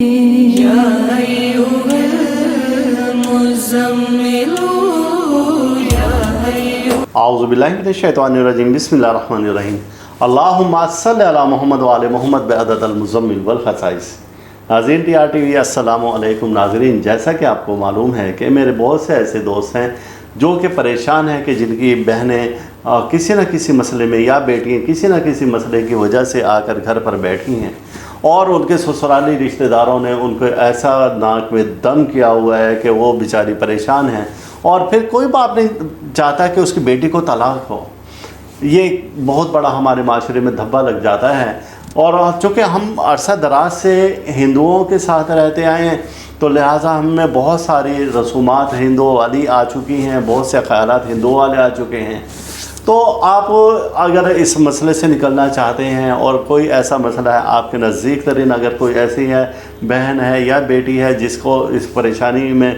یا ایھا المزمل اعوذ باللہ من الشیطان الرجیم بسم اللہ الرحمن الرحیم اللہم صلی علی محمد وعلی محمد بعدد المزمل والخصائص۔ ناظرین ٹی آر ٹی وی السلام علیکم۔ ناظرین، جیسا کہ آپ کو معلوم ہے کہ میرے بہت سے ایسے دوست ہیں جو کہ پریشان ہیں کہ جن کی بہنیں کسی نہ کسی مسئلے میں یا بیٹیاں کسی نہ کسی مسئلے کی وجہ سے آ کر گھر پر بیٹھی ہیں اور ان کے سسرالی رشتہ داروں نے ان کو ایسا ناک میں دم کیا ہوا ہے کہ وہ بیچاری پریشان ہیں اور پھر کوئی باپ نہیں چاہتا کہ اس کی بیٹی کو طلاق ہو۔ یہ بہت بڑا ہمارے معاشرے میں دھبا لگ جاتا ہے، اور چونکہ ہم عرصہ دراز سے ہندوؤں کے ساتھ رہتے آئے ہیں تو لہٰذا ہم میں بہت ساری رسومات ہندوؤں والی آ چکی ہیں، بہت سے خیالات ہندوؤں والے آ چکے ہیں۔ تو آپ اگر اس مسئلے سے نکلنا چاہتے ہیں اور کوئی ایسا مسئلہ ہے آپ کے نزدیک ترین، اگر کوئی ایسی ہے بہن ہے یا بیٹی ہے جس کو اس پریشانی میں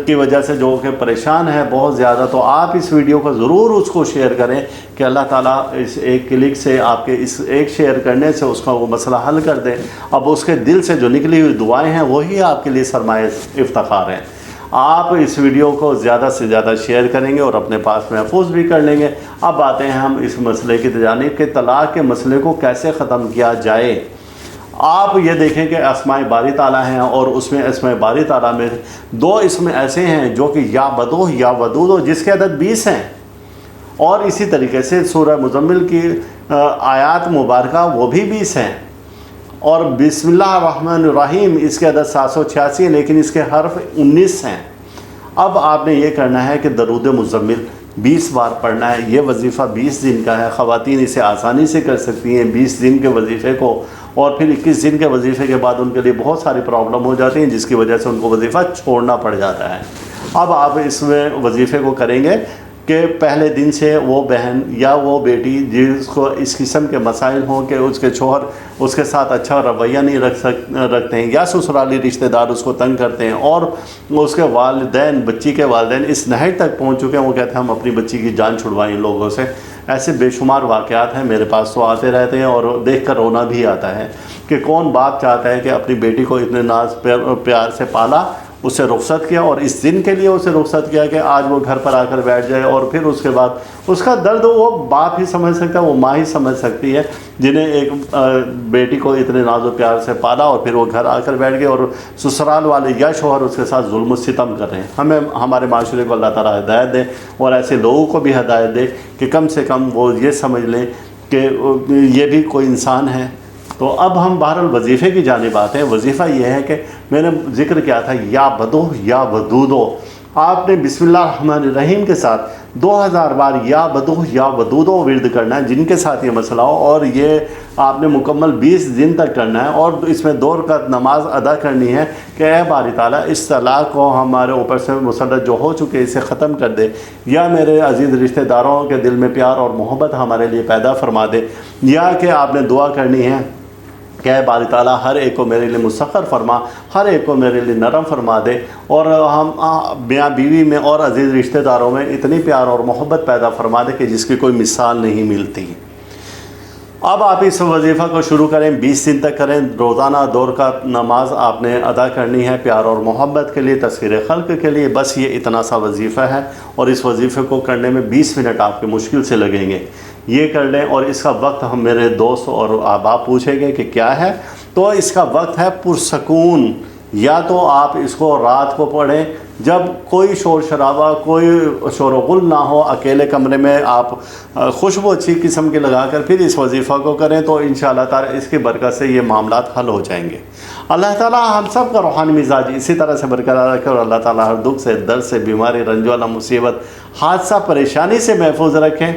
کی وجہ سے جو کہ پریشان ہے بہت زیادہ، تو آپ اس ویڈیو کو ضرور اس کو شیئر کریں کہ اللہ تعالیٰ اس ایک کلک سے، آپ کے اس ایک شیئر کرنے سے اس کا وہ مسئلہ حل کر دے۔ اب اس کے دل سے جو نکلی ہوئی دعائیں ہیں وہی آپ کے لیے سرمایہ افتخار ہیں۔ آپ اس ویڈیو کو زیادہ سے زیادہ شیئر کریں گے اور اپنے پاس محفوظ بھی کر لیں گے۔ اب آتے ہیں ہم اس مسئلے کی جانب کہ طلاق کے مسئلے کو کیسے ختم کیا جائے۔ آپ یہ دیکھیں کہ اسماء باری تعالیٰ ہیں اور اس میں اسماء باری تعالیٰ میں دو اسم ایسے ہیں جو کہ یا بدوح یا ودود، جس کے عدد 20 ہیں، اور اسی طریقے سے سورہ مزمل کی آیات مبارکہ وہ بھی 20 ہیں، اور بسم اللہ الرحمن الرحیم اس کے عدد 786 ہیں، لیکن اس کے حرف 19 ہیں۔ اب آپ نے یہ کرنا ہے کہ درود مزمل 20 بار پڑھنا ہے۔ یہ وظیفہ 20 دن کا ہے، خواتین اسے آسانی سے کر سکتی ہیں 20 دن کے وظیفے کو، اور پھر 21 دن کے وظیفے کے بعد ان کے لیے بہت ساری پرابلم ہو جاتی ہیں جس کی وجہ سے ان کو وظیفہ چھوڑنا پڑ جاتا ہے۔ اب آپ اس میں وظیفے کو کریں گے کہ پہلے دن سے وہ بہن یا وہ بیٹی جس کو اس قسم کے مسائل ہوں کہ اس کے شوہر اس کے ساتھ اچھا رویہ نہیں رکھتے ہیں، یا سسرالی رشتہ دار اس کو تنگ کرتے ہیں، اور اس کے والدین، بچی کے والدین اس نہج تک پہنچ چکے ہیں وہ کہتے ہیں ہم اپنی بچی کی جان چھڑوائیں ان لوگوں سے۔ ایسے بے شمار واقعات ہیں میرے پاس تو آتے رہتے ہیں، اور دیکھ کر رونا بھی آتا ہے کہ کون باپ چاہتا ہے کہ اپنی بیٹی کو اتنے ناز پیار سے پالا، اسے رخصت کیا، اور اس دن کے لیے اسے رخصت کیا کہ آج وہ گھر پر آ کر بیٹھ جائے، اور پھر اس کے بعد اس کا درد وہ باپ ہی سمجھ سکتا ہے، وہ ماں ہی سمجھ سکتی ہے جنہیں ایک بیٹی کو اتنے ناز و پیار سے پالا اور پھر وہ گھر آ کر بیٹھ گئے اور سسرال والے یا شوہر اس کے ساتھ ظلم و ستم کر رہے ہیں۔ ہمیں ہمارے معاشرے کو اللہ تعالیٰ ہدایت دے، اور ایسے لوگوں کو بھی ہدایت دے کہ کم سے کم وہ یہ سمجھ لیں کہ یہ بھی کوئی انسان ہے۔ تو اب ہم بہرحال وظیفے کی جانب آتے ہیں۔ وظیفہ یہ ہے کہ میں نے ذکر کیا تھا یا بدوح یا ودودو، آپ نے بسم اللہ الرحمن الرحیم کے ساتھ 2000 بار یا بدوح یا ودودو ورد کرنا ہے جن کے ساتھ یہ مسئلہ ہو، اور یہ آپ نے مکمل 20 دن تک کرنا ہے، اور اس میں 2 رکعت نماز ادا کرنی ہے کہ اے باری تعالیٰ اس طلاق کو ہمارے اوپر سے مسلط جو ہو چکے اسے ختم کر دے، یا میرے عزیز رشتہ داروں کے دل میں پیار اور محبت ہمارے لیے پیدا فرما دے، یا کہ آپ نے دعا کرنی ہے کہ اے باری تعالیٰ ہر ایک کو میرے لیے مسخر فرما، ہر ایک کو میرے لیے نرم فرما دے، اور ہم میاں بیوی میں اور عزیز رشتہ داروں میں اتنی پیار اور محبت پیدا فرما دے کہ جس کی کوئی مثال نہیں ملتی۔ اب آپ اس وظیفہ کو شروع کریں، 20 دن تک کریں، روزانہ 2 رکعت نماز آپ نے ادا کرنی ہے پیار اور محبت کے لیے، تذکیر خلق کے لیے۔ بس یہ اتنا سا وظیفہ ہے، اور اس وظیفے کو کرنے میں 20 منٹ آپ کے مشکل سے لگیں گے۔ یہ کر لیں، اور اس کا وقت ہم میرے دوست اور احباب پوچھیں گے کہ کیا ہے، تو اس کا وقت ہے پرسکون۔ یا تو آپ اس کو رات کو پڑھیں جب کوئی شور شرابہ، کوئی شور و غل نہ ہو، اکیلے کمرے میں آپ خوشبو اچھی قسم کی لگا کر پھر اس وظیفہ کو کریں، تو انشاءاللہ تعالی اس کی برکت سے یہ معاملات حل ہو جائیں گے۔ اللہ تعالیٰ ہم سب کا روحانی مزاج اسی طرح سے برقرار رکھے، اور اللہ تعالیٰ ہر دکھ سے، درد سے، بیماری، رنج والا مصیبت، حادثہ، پریشانی سے محفوظ رکھیں۔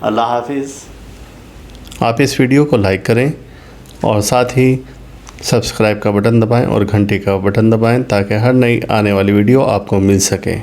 اللہ حافظ۔ آپ اس ویڈیو کو لائک کریں اور ساتھ ہی سبسکرائب کا بٹن دبائیں اور گھنٹی کا بٹن دبائیں تاکہ ہر نئی آنے والی ویڈیو آپ کو مل سکے۔